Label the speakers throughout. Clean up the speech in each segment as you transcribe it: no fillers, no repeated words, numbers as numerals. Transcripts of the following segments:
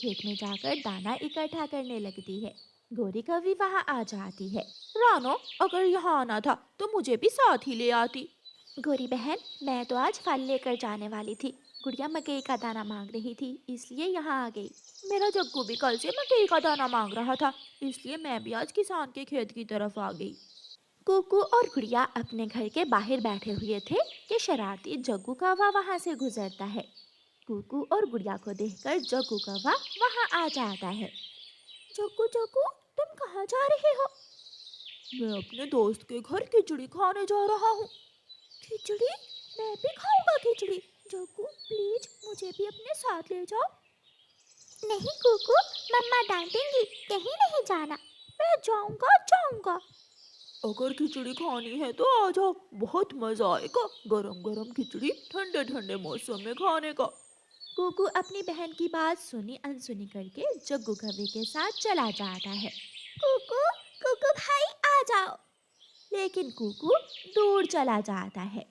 Speaker 1: खेत में जाकर दाना इकट्ठा करने लगती है। गोरी कभी वहाँ आ जाती है। रानो, अगर यहाँ आना था तो मुझे भी साथ ही ले आती। गोरी बहन, मैं तो आज फल लेकर जाने वाली थी। गुड़िया मकई का दाना मांग रही थी, इसलिए यहाँ आ गई। मेरा जग्गू भी कल से मकई का दाना मांग रहा था, इसलिए मैं भी आज किसान के खेत की तरफ आ गई। कुकू और गुड़िया अपने घर के बाहर बैठे हुए थे कि शरारती जग्गू कौवा वहां से गुजरता है। कुकू और गुड़िया को देखकर जग्गू कौवा वहां आ जाता है। जग्गू जग्गू, तुम कहाँ जा रहे हो? मैं अपने दोस्त के घर खिचड़ी खाने जा रहा हूँ। खिचड़ी? मैं भी खाऊंगा खिचड़ी। जग्गू प्लीज मुझे भी अपने साथ ले जाओ। नहीं कुकू, मम्मा डांटेंगी, कहीं नहीं जाना। मैं जाऊंगा जाऊंगा। अगर खिचड़ी खानी है तो आ जाओ, बहुत मजा आएगा गरम गरम खिचड़ी ठंडे ठंडे मौसम में खाने का। कुकू अपनी बहन की बात सुनी अनसुनी करके जग्गू कौवे के साथ चला जाता है। कुकू, कुकू भाई आ जाओ। लेकिन कुकू दूर चला जाता है।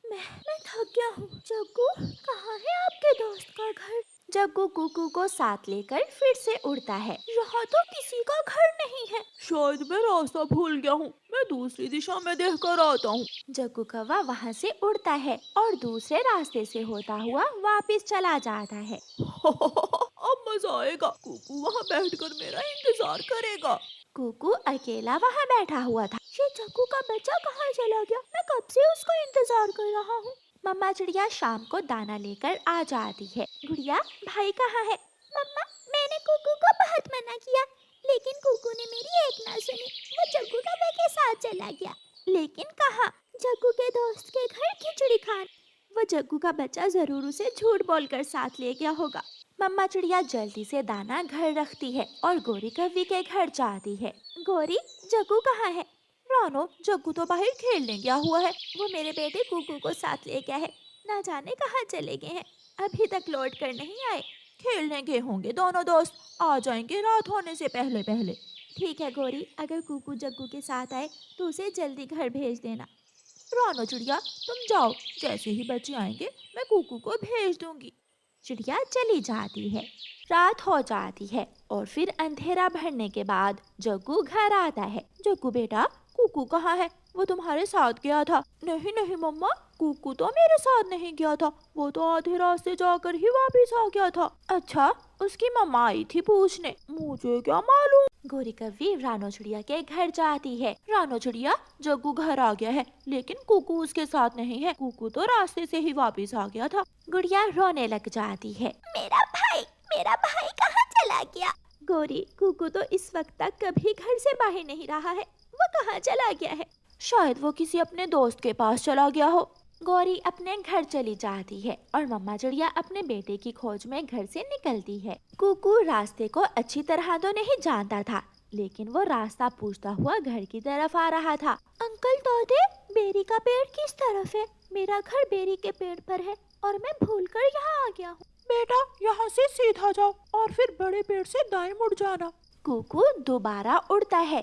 Speaker 1: मैं थक गया हूँ। जग्गू, कहाँ है आपके दोस्त का घर? जग्गू कुकू को साथ लेकर फिर से उड़ता है। यहाँ तो किसी का घर नहीं है। शायद मैं रास्ता भूल गया हूँ, मैं दूसरी दिशा में देख कर आता हूँ। जग्गू कौवा वहाँ से उड़ता है और दूसरे रास्ते से होता हुआ वापस चला जाता है। अब मजा आएगा, कुकू वहाँ बैठकर मेरा इंतजार करेगा। कुकू अकेला वहाँ बैठा हुआ था। ये जग्गू का बच्चा कहाँ चला गया? मैं कब से उसका इंतजार कर रहा हूँ। मम्मा चिड़िया शाम को दाना लेकर आ जाती है। गुड़िया, भाई कहाँ है? मम्मा, मैंने कुकू को बहुत मना किया, लेकिन कुकू ने मेरी एक ना सुनी। वो जग्गू कौवे के साथ चला गया। लेकिन कहाँ? जग्गू के दोस्त के घर खिचड़ी खाने। वो जग्गू का बच्चा जरूर उसे झूठ बोलकर साथ ले गया होगा। मम्मा चिड़िया जल्दी से दाना घर रखती है और गोरी कौवी के घर जाती है। गोरी, जग्गू कहाँ है? रानो, जग्गू तो बाहर खेलने गया हुआ है। वो मेरे बेटे कुकू को साथ ले गया है। ना जाने कहाँ चले गए हैं, अभी तक लौट कर नहीं आए। खेलने गए होंगे दोनों दोस्त, आ जाएंगे रात होने से पहले पहले। ठीक है गोरी, अगर कुकू जग्गू के साथ आए तो उसे जल्दी घर भेज देना। रानो चिड़िया, तुम जाओ, जैसे ही बच्चे आएंगे मैं कुकू को भेज दूंगी। चिड़िया चली जाती है। रात हो जाती है और फिर अंधेरा भरने के बाद जग्गू घर आता है। जग्गू बेटा, कुकू कहाँ है? वो तुम्हारे साथ गया था। नहीं नहीं मम्मा, कुकू तो मेरे साथ नहीं गया था, वो तो आधे रास्ते जाकर ही वापस आ गया था। अच्छा, उसकी मम्मा आई थी पूछने, मुझे क्या मालूम। गोरी कौवी रानो चिड़िया के घर जाती है। रानो चिड़िया, जग्गू घर आ गया है, लेकिन कुकू उसके साथ नहीं है। कुकू तो रास्ते से ही वापस आ गया था। गुड़िया रोने लग जाती है। मेरा भाई कहाँ चला गया? गोरी, कुकू तो इस वक्त तक कभी घर से बाहर नहीं रहा है, वो कहाँ चला गया है? शायद वो किसी अपने दोस्त के पास चला गया हो। गौरी अपने घर चली जाती है और मम्मा चिड़िया अपने बेटे की खोज में घर से निकलती है। कुकू रास्ते को अच्छी तरह तो नहीं जानता था, लेकिन वो रास्ता पूछता हुआ घर की तरफ आ रहा था। अंकल तोते, बेरी का पेड़ किस तरफ है? मेरा घर बेरी के पेड़ पर है और मैं भूलकर यहाँ आ गया हूँ। बेटा, यहाँ से सीधा जाओ और फिर बड़े पेड़ से दाएं मुड़ जाना। कुकू दोबारा उड़ता है।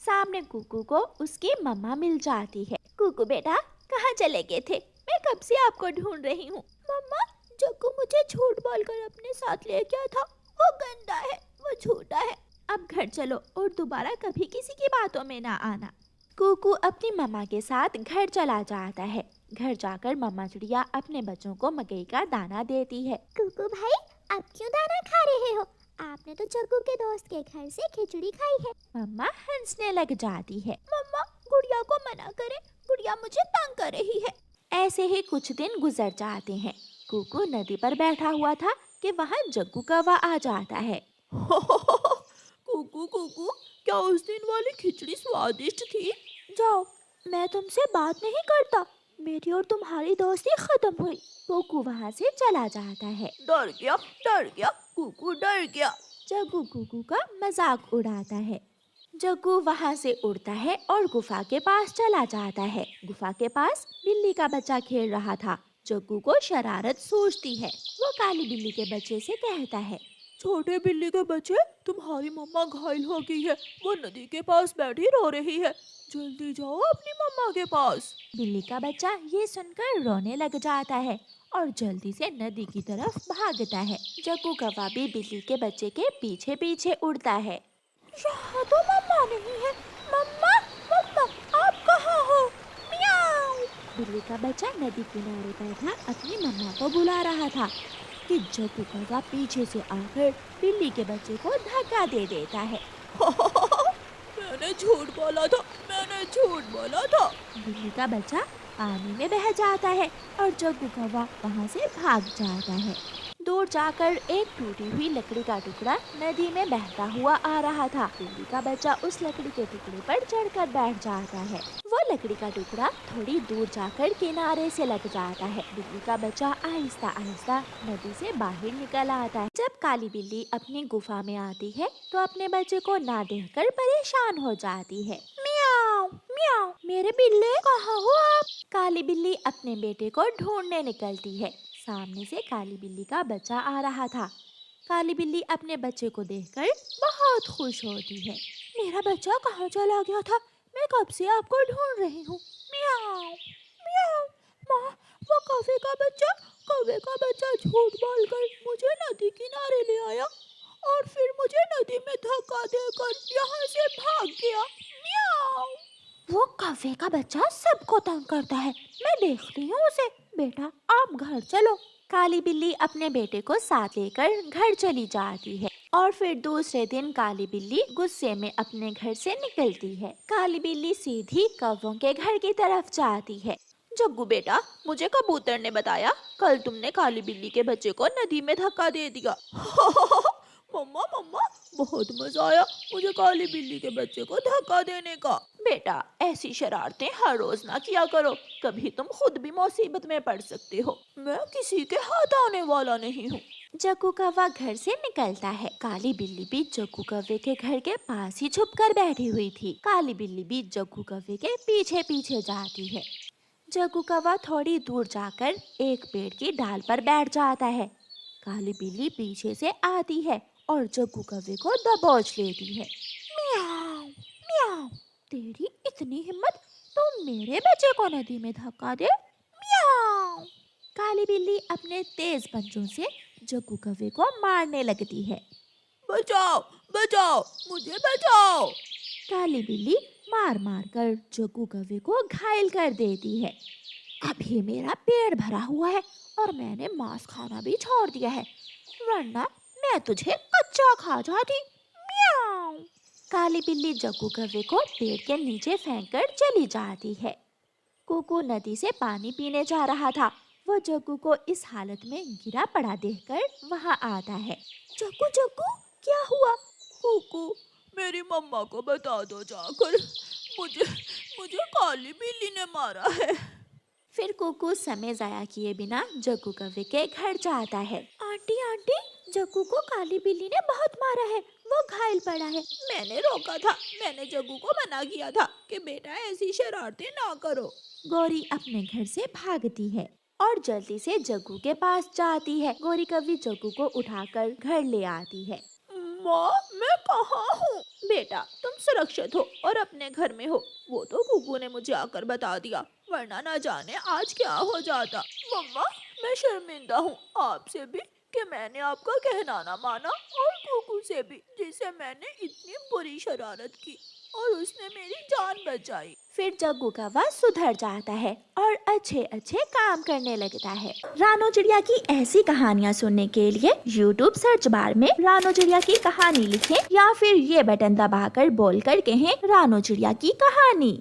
Speaker 1: सामने कुकू को उसकी मम्मा मिल जाती है। कुकू बेटा, कहाँ चले गए थे? मैं कब से आपको ढूंढ रही हूँ। मम्मा, जग्गू मुझे झूठ बोलकर अपने साथ ले गया था, वो गंदा है, वो झूठा है। अब घर चलो और दोबारा कभी किसी की बातों में ना आना। कुकू अपनी मम्मा के साथ घर चला जाता है। घर जाकर मम्मा चिड़िया अपने बच्चों को मकई का दाना देती है। कुकू भाई, आप क्यों दाना खा रहे हो? आपने तो जग्गू के दोस्त के घर से खिचड़ी खाई है। मम्मा हंसने लग जाती है। मम्मा, गुड़िया को मना करें, गुड़िया मुझे तंग कर रही है। ऐसे ही कुछ दिन गुजर जाते हैं। कुकू नदी पर बैठा हुआ था कि वहाँ जग्गू कौवा आ जाता है। कुकू कुकू, क्या उस दिन वाली खिचड़ी स्वादिष्ट थी? जाओ, मैं तुमसे बात नहीं करता, मेरी और तुम्हारी दोस्ती खत्म हुई। कुकू वहाँ से चला जाता है। डर गया, कुकू डर गया। जग्गू कुकू का मजाक उड़ाता है। जग्गू वहाँ से उड़ता है और गुफा के पास चला जाता है। गुफा के पास बिल्ली का बच्चा खेल रहा था। जग्गू को शरारत सूझती है। वो काली बिल्ली के बच्चे से कहता है, छोटे बिल्ली के बच्चे, तुम्हारी मम्मा घायल हो गई है, वो नदी के पास बैठी रो रही है, जल्दी जाओ अपनी मम्मा के पास। बिल्ली का बच्चा ये सुनकर रोने लग जाता है और जल्दी से नदी की तरफ भागता है। जग्गू कौवा भी बिल्ली के बच्चे के पीछे पीछे उड़ता है। यहाँ तो मम्मा नहीं है। मम्मा, मम्मा, आप कहाँ हो? मियाऊ। बिल्ली का बच्चा नदी किनारे बैठा अपनी मम्मा को बुला रहा था कि जग्गू कौवा पीछे से आकर बिल्ली के बच्चे को धक्का दे देता है। मैंने झूठ बोला था, मैंने झूठ बोला था। बिल्ली का बच्चा पानी में बह जाता है और जग्गू कौवा वहाँ से भाग जाता है। दूर जाकर एक टूटी हुई लकड़ी का टुकड़ा नदी में बहता हुआ आ रहा था। बिल्ली का बच्चा उस लकड़ी के टुकड़े पर चढ़कर बैठ जाता है। वो लकड़ी का टुकड़ा थोड़ी दूर जाकर किनारे से लग जाता है। बिल्ली का बच्चा आहिस्ता आहिस्ता नदी से बाहर निकल आता है। जब काली बिल्ली अपनी गुफा में आती है तो अपने बच्चे को ना देखकर परेशान हो जाती है। मियाऊ, मियाऊ, मेरे बिल्ले कहाँ हो आप? काली बिल्ली अपने बेटे को ढूंढने निकलती है। सामने से काली बिल्ली का बच्चा आ रहा था। काली बिल्ली अपने बच्चे को देखकर बहुत खुश होती है। मेरा बच्चा कहाँ चला गया था? मैं कब से आपको ढूंढ रही हूँ। मियाऊ, मियाऊ। माँ, वो कौवे का बच्चा झूठ बोलकर मुझे नदी किनारे ले आया और फिर मुझे नदी में धक्का देकर यहाँ से भाग गया। मियाऊ। वो कौवे का बच्चा सबको तंग करता है, मैं देखती हूँ उसे। बेटा, आप घर चलो। काली बिल्ली अपने बेटे को साथ लेकर घर चली जाती है और फिर दूसरे दिन काली बिल्ली गुस्से में अपने घर से निकलती है। काली बिल्ली सीधी कौवों के घर की तरफ जाती है। जग्गू बेटा, मुझे कबूतर ने बताया कल तुमने काली बिल्ली के बच्चे को नदी में धक्का दे दिया। मम्मा, मम्मा, बहुत मजा आया मुझे काली बिल्ली के बच्चे को धक्का देने का। बेटा, ऐसी शरारतें हर रोज ना किया करो, कभी तुम खुद भी मुसीबत में पड़ सकते हो। मैं किसी के हाथ आने वाला नहीं हूँ। जग्गू कौवा घर से निकलता है। काली बिल्ली भी जग्गू कौवे के घर के पास ही छुपकर बैठी हुई थी। काली बिल्ली भी जग्गू कौवे के पीछे पीछे जाती है। जग्गू कौवा थोड़ी दूर जाकर एक पेड़ की डाल पर बैठ जाता है। काली बिल्ली पीछे से आती है और जग्गू कौवे को दबोच लेती है। मियाऊ, मियाऊ, तेरी इतनी हिम्मत, तुम मेरे बच्चे को नदी में धक्का दे। मियाऊ। काली बिल्ली अपने तेज पंजों से जग्गू कौवे को मारने लगती है। बचाओ, बचाओ, मुझे बचाओ। काली बिल्ली मार मार कर जग्गू कौवे को घायल कर देती है। अभी मेरा पेट भरा हुआ है और मैंने मांस खाना भी छोड़ दिया है, वरना मैं तुझे कच्चा खा जाती। मियाऊ। काली बिल्ली जग्गू कौवे को पेड़ के नीचे फेंककर चली जाती है। कुकू नदी से पानी पीने जा रहा था। वो जग्गू को इस हालत में गिरा पड़ा देखकर वहाँ आता है। जग्गू, जग्गू, क्या हुआ? कुकू, मेरी मम्मा को बता दो जाकर, मुझे काली बिल्ली ने मारा है। फिर कुकू समय जाया किए बिना जग्गू कौवे के घर जाता है। आंटी, आंटी, जग्गू को काली बिल्ली ने बहुत मारा है, वो घायल पड़ा है। मैंने रोका था, मैंने जग्गू को मना किया था कि बेटा ऐसी शरारतें ना करो। गौरी अपने घर से भागती है और जल्दी से जग्गू के पास जाती है। गौरी कौवी जग्गू को उठाकर घर ले आती है। माँ, मैं कहाँ हूँ? बेटा, तुम सुरक्षित हो और अपने घर में हो। वो तो कुकू ने मुझे आकर बता दिया, वरना ना जाने आज क्या हो जाता। मम्मा, मैं शर्मिंदा हूँ आपसे भी कि मैंने आपका कहना ना माना, और कुकू से भी जिसे मैंने इतनी बुरी शरारत की और उसने मेरी जान बचाई। फिर जग्गू कौवा सुधर जाता है और अच्छे अच्छे काम करने लगता है। रानो चिड़िया की ऐसी कहानियाँ सुनने के लिए YouTube सर्च बार में रानो चिड़िया की कहानी लिखें या फिर ये बटन दबाकर बोलकर कहें रानो चिड़िया की कहानी।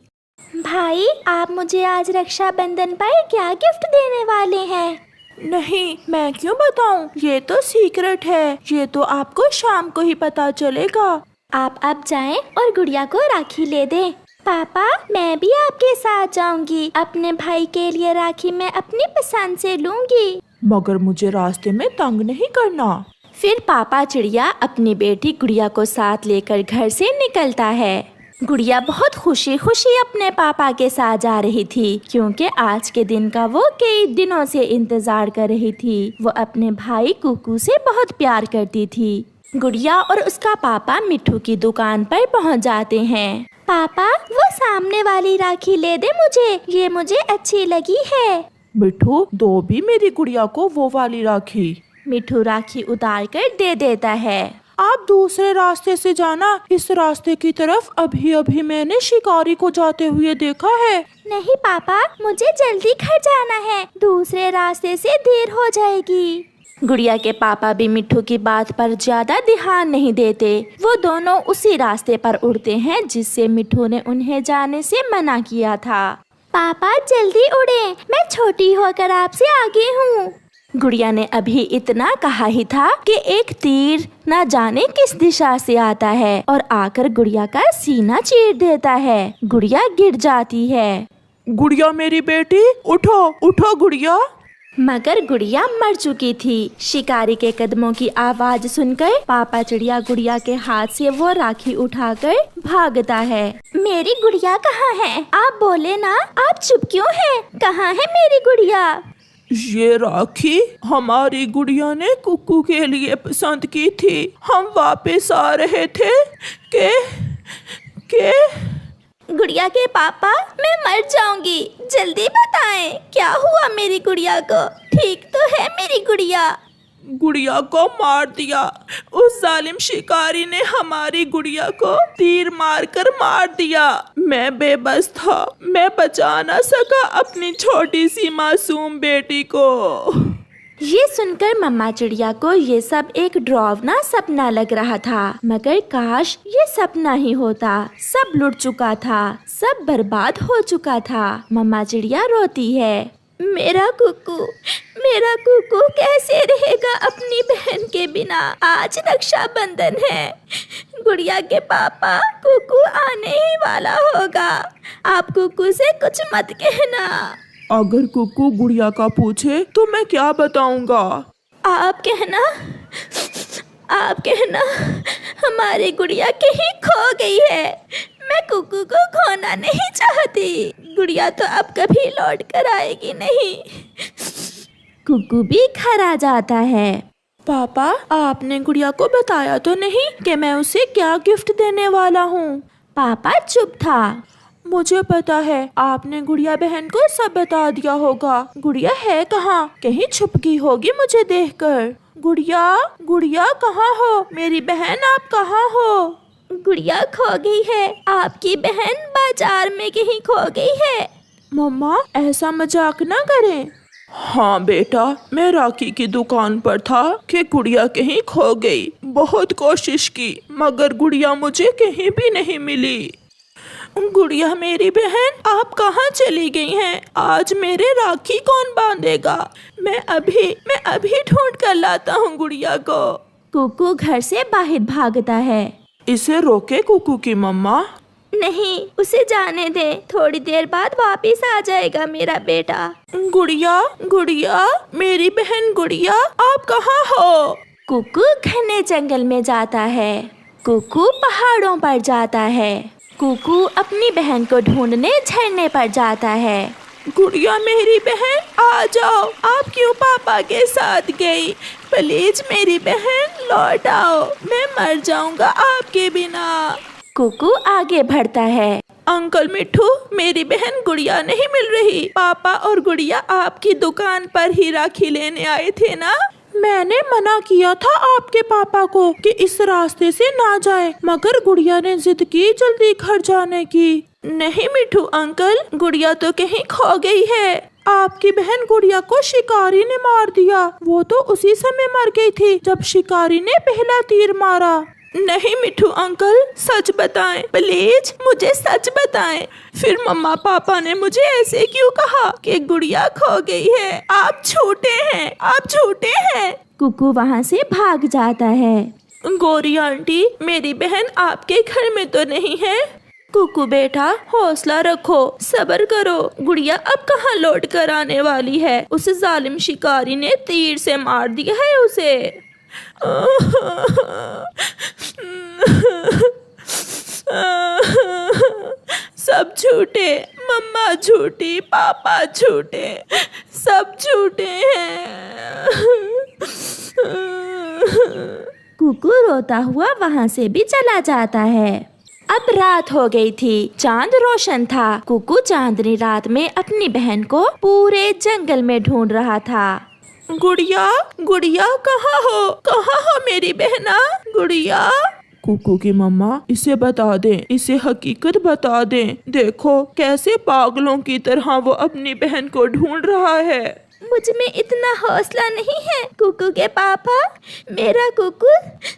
Speaker 2: भाई, आप मुझे आज रक्षाबंधन पर क्या गिफ्ट देने वाले हैं?
Speaker 1: नहीं, मैं क्यों बताऊं? ये तो सीक्रेट है, ये तो आपको शाम को ही पता चलेगा।
Speaker 2: आप अब जाएं और गुड़िया को राखी ले दें। पापा, मैं भी आपके साथ जाऊंगी। अपने भाई के लिए राखी मैं अपनी पसंद से लूंगी,
Speaker 1: मगर मुझे रास्ते में तंग नहीं करना। फिर पापा चिड़िया अपनी बेटी गुड़िया को साथ लेकर घर से निकलता है। गुड़िया बहुत खुशी खुशी अपने पापा के साथ जा रही थी, क्योंकि आज के दिन का वो कई दिनों से इंतजार कर रही थी। वो अपने भाई कुकू से बहुत प्यार करती थी। गुड़िया और उसका पापा मिट्ठू की दुकान पर पहुंच जाते हैं।
Speaker 2: पापा, वो सामने वाली राखी ले दे मुझे, ये मुझे अच्छी लगी है।
Speaker 3: मिठू, दो भी मेरी गुड़िया को वो वाली राखी।
Speaker 1: मिठू राखी उतार कर दे देता है।
Speaker 3: आप दूसरे रास्ते से जाना, इस रास्ते की तरफ अभी अभी मैंने शिकारी को जाते हुए देखा है।
Speaker 2: नहीं पापा, मुझे जल्दी घर जाना है, दूसरे रास्ते से देर हो जाएगी।
Speaker 1: गुड़िया के पापा भी मिठू की बात पर ज्यादा ध्यान नहीं देते। वो दोनों उसी रास्ते पर उड़ते हैं जिससे मिठू ने उन्हें जाने से मना किया था।
Speaker 2: पापा जल्दी उड़े, मैं छोटी होकर आपसे आगे हूँ।
Speaker 1: गुड़िया ने अभी इतना कहा ही था कि एक तीर न जाने किस दिशा से आता है और आकर गुड़िया का सीना चीर देता है। गुड़िया गिर जाती है।
Speaker 3: गुड़िया मेरी बेटी, उठो उठो गुड़िया।
Speaker 1: मगर गुड़िया मर चुकी थी। शिकारी के कदमों की आवाज सुनकर पापा चिड़िया गुड़िया के हाथ से वो राखी उठाकर भागता है।
Speaker 2: मेरी गुड़िया कहाँ है? आप बोले ना, आप चुप क्यों हैं? कहाँ है मेरी गुड़िया?
Speaker 3: ये राखी हमारी गुड़िया ने कुक्कू के लिए पसंद की थी। हम वापस आ रहे थे के
Speaker 2: गुड़िया के पापा, मैं मर जाऊंगी, जल्दी बताएं क्या हुआ मेरी गुड़िया को? ठीक तो है मेरी गुड़िया?
Speaker 3: गुड़िया को मार दिया। उस जालिम शिकारी ने हमारी गुड़िया को तीर मारकर मार दिया। मैं बेबस था, मैं बचा न सका अपनी छोटी सी मासूम बेटी को।
Speaker 1: ये सुनकर मम्मा चिड़िया को ये सब एक डरावना सपना लग रहा था। मगर काश ये सपना ही होता। सब लुट चुका था, सब बर्बाद हो चुका था। मम्मा चिड़िया रोती है।
Speaker 2: मेरा कुकू कैसे रहेगा अपनी बहन के बिना? आज रक्षाबंधन है। गुड़िया के पापा, कुकू आने ही वाला होगा। आप कुकू से कुछ मत कहना।
Speaker 3: अगर कुक्कू गुड़िया का पूछे तो मैं क्या बताऊंगा?
Speaker 2: आप कहना हमारी गुड़िया कहीं खो गई है। मैं कुकू को खोना नहीं चाहती। गुड़िया तो अब कभी लौट कर आएगी नहीं।
Speaker 1: कुकू भी घर आ जाता है।
Speaker 3: पापा, आपने गुड़िया को बताया तो नहीं कि मैं उसे क्या गिफ्ट देने वाला हूँ?
Speaker 1: पापा चुप था।
Speaker 3: मुझे पता है, आपने गुड़िया बहन को सब बता दिया होगा। गुड़िया है कहाँ? कहीं छुप गई होगी मुझे देखकर। गुड़िया कहाँ हो? मेरी बहन, आप कहाँ हो?
Speaker 2: गुड़िया खो गई है। आपकी बहन बाजार में कहीं खो गई है।
Speaker 3: मम्मा, ऐसा मजाक ना करें। हाँ बेटा, मैं राखी की दुकान पर था कि गुड़िया कहीं खो गई। बहुत कोशिश की मगर गुड़िया मुझे कहीं भी नहीं मिली। गुड़िया मेरी बहन, आप कहाँ चली गई हैं? आज मेरे राखी कौन बांधेगा? मैं अभी ढूंढ कर लाता हूँ गुड़िया को।
Speaker 1: कुकू घर से बाहर भागता है।
Speaker 3: इसे रोके कुकू की मम्मा।
Speaker 2: नहीं, उसे जाने दे, थोड़ी देर बाद वापस आ जाएगा मेरा बेटा।
Speaker 3: गुड़िया मेरी बहन गुड़िया, आप कहाँ हो?
Speaker 1: कुकू घने जंगल में जाता है। कुकू पहाड़ों पर जाता है। कुकू अपनी बहन को ढूंढने झरने पर जाता है।
Speaker 3: गुड़िया मेरी बहन, आ जाओ। आप क्यों पापा के साथ गई? प्लीज मेरी बहन लौट आओ, मैं मर जाऊंगा आपके बिना।
Speaker 1: कुकू आगे बढ़ता है।
Speaker 3: अंकल मिठू, मेरी बहन गुड़िया नहीं मिल रही। पापा और गुड़िया आपकी दुकान पर ही राखी लेने आए थे ना? मैंने मना किया था आपके पापा को कि इस रास्ते से ना जाए, मगर गुड़िया ने जिद की जल्दी घर जाने की। नहीं मिठू अंकल, गुड़िया तो कहीं खो गई है। आपकी बहन गुड़िया को शिकारी ने मार दिया। वो तो उसी समय मर गई थी जब शिकारी ने पहला तीर मारा। नहीं मिठू अंकल, सच बताएं प्लीज, मुझे सच बताएं। फिर मम्मा पापा ने मुझे ऐसे क्यों कहा कि गुड़िया खो गई है? आप झूठे हैं।
Speaker 1: कुकू वहाँ से भाग जाता है।
Speaker 3: गौरी आंटी, मेरी बहन आपके घर में तो नहीं है? कुकू बेटा, हौसला रखो, सब्र करो। गुड़िया अब कहाँ लौट कर आने वाली है? उस जालिम शिकारी ने तीर से मार दिया है उसे। सब झूठे, मम्मा झूठी, पापा झूठे, सब झूठे हैं।
Speaker 1: कुकू रोता हुआ वहाँ से भी चला जाता है। अब रात हो गई थी, चांद रोशन था। कुकू चांदनी रात में अपनी बहन को पूरे जंगल में ढूंढ रहा था।
Speaker 3: गुड़िया, गुड़िया कहाँ हो मेरी बहना? गुड़िया। कुकू की मम्मा, इसे बता दें, इसे हकीकत बता दें। देखो कैसे पागलों की तरह वो अपनी बहन को ढूंढ रहा है।
Speaker 2: मुझ में इतना हौसला नहीं है कुकू के पापा। मेरा कुकू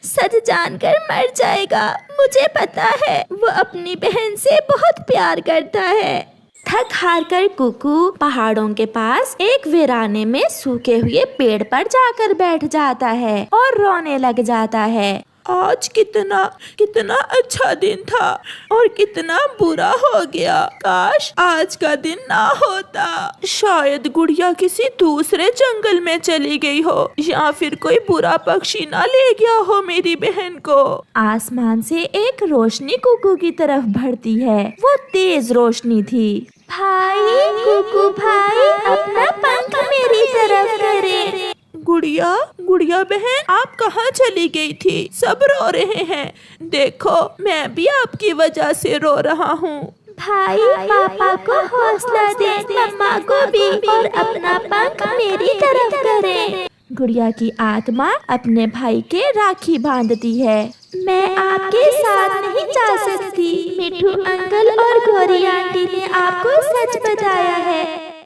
Speaker 2: सच जानकर मर जाएगा। मुझे पता है वो अपनी बहन से बहुत प्यार करता है।
Speaker 1: थक हार कर कुकू पहाड़ों के पास एक वीराने में सूखे हुए पेड़ पर जाकर बैठ जाता है और रोने लग जाता है।
Speaker 3: आज कितना अच्छा दिन था और कितना बुरा हो गया। काश आज का दिन ना होता। शायद गुड़िया किसी दूसरे जंगल में चली गई हो या फिर कोई बुरा पक्षी ना ले गया हो मेरी बहन को।
Speaker 1: आसमान से एक रोशनी कुकू की तरफ बढ़ती है। वो तेज रोशनी थी।
Speaker 2: भाई, कुकू भाई, अपना पंख मेरी तरफ करे।
Speaker 3: गुड़िया बहन, आप कहाँ चली गई थी? सब रो रहे हैं। देखो मैं भी आपकी वजह से रो रहा हूँ।
Speaker 2: भाई, पापा को हौसला दे, मम्मा को भी, और अपना पंख मेरी तरफ करे।
Speaker 1: गुड़िया की आत्मा अपने भाई के राखी बांधती है।
Speaker 2: मैं आपके साथ नहीं जा सकती। मिठू अंकल और गौरी आंटी ने आपको सच बताया है,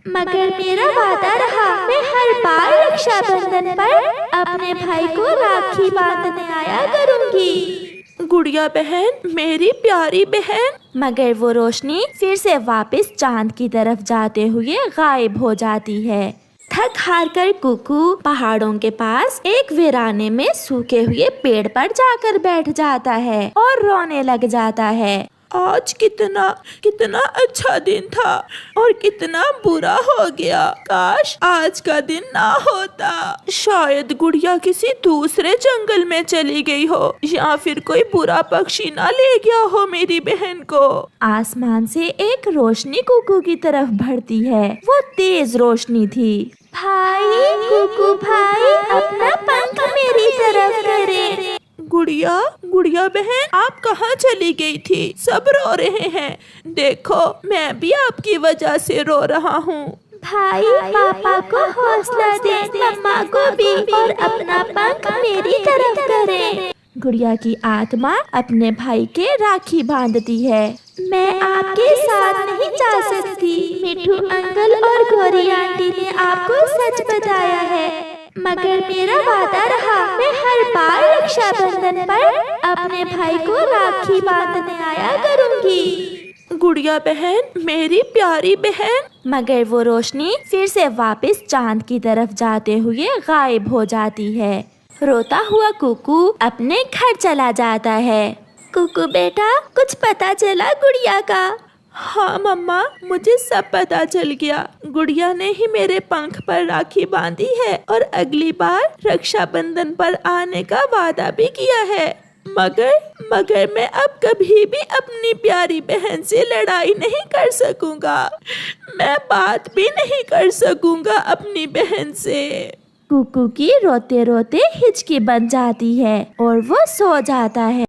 Speaker 2: मगर मेरा वादा रहा, मैं हर बार रक्षाबंधन पर अपने भाई को राखी बांधने आया करूंगी।
Speaker 3: गुड़िया बहन, मेरी प्यारी बहन।
Speaker 1: मगर वो रोशनी फिर से वापस चांद की तरफ जाते हुए गायब हो जाती है। थक हार कर कुकू पहाड़ों के पास एक वीराने में सूखे हुए पेड़ पर जाकर बैठ जाता है और रोने लग जाता है।
Speaker 3: आज कितना अच्छा दिन था और कितना बुरा हो गया। काश आज का दिन ना होता। शायद गुड़िया किसी दूसरे जंगल में चली गई हो या फिर कोई बुरा पक्षी ना ले गया हो मेरी बहन को।
Speaker 1: आसमान से एक रोशनी कुकू की तरफ बढ़ती है। वो तेज रोशनी थी।
Speaker 2: भाई, कुकू भाई, अपना पंख मेरी तरफ करे।
Speaker 3: गुड़िया बहन, आप कहाँ चली गई थी? सब रो रहे हैं। देखो मैं भी आपकी वजह से रो रहा हूँ।
Speaker 2: भाई, पापा को हौसला दे, मम्मा को भी, और अपना पंख मेरी तरफ करे।
Speaker 1: गुड़िया की आत्मा अपने भाई के राखी बांधती है।
Speaker 2: मैं आपके साथ नहीं जा सकती। मिठू अंकल और गौरी आंटी ने आपको सच बताया है, मगर मेरा वादा रहा, मैं हर बार रक्षाबंधन पर अपने भाई को राखी बांधने आया करूंगी।
Speaker 3: गुड़िया बहन, मेरी प्यारी बहन।
Speaker 1: मगर वो रोशनी फिर से वापस चांद की तरफ जाते हुए गायब हो जाती है। रोता हुआ कुकू अपने घर चला जाता है।
Speaker 2: कुकू बेटा, कुछ पता चला गुड़िया का?
Speaker 3: हाँ मम्मा, मुझे सब पता चल गया। गुड़िया ने ही मेरे पंख पर राखी बांधी है और अगली बार रक्षाबंधन पर आने का वादा भी किया है। मगर मैं अब कभी भी अपनी प्यारी बहन से लड़ाई नहीं कर सकूंगा। मैं बात भी नहीं कर सकूंगा अपनी बहन से।
Speaker 1: कुकू की रोते रोते हिचकी बन जाती है और वो सो जाता है।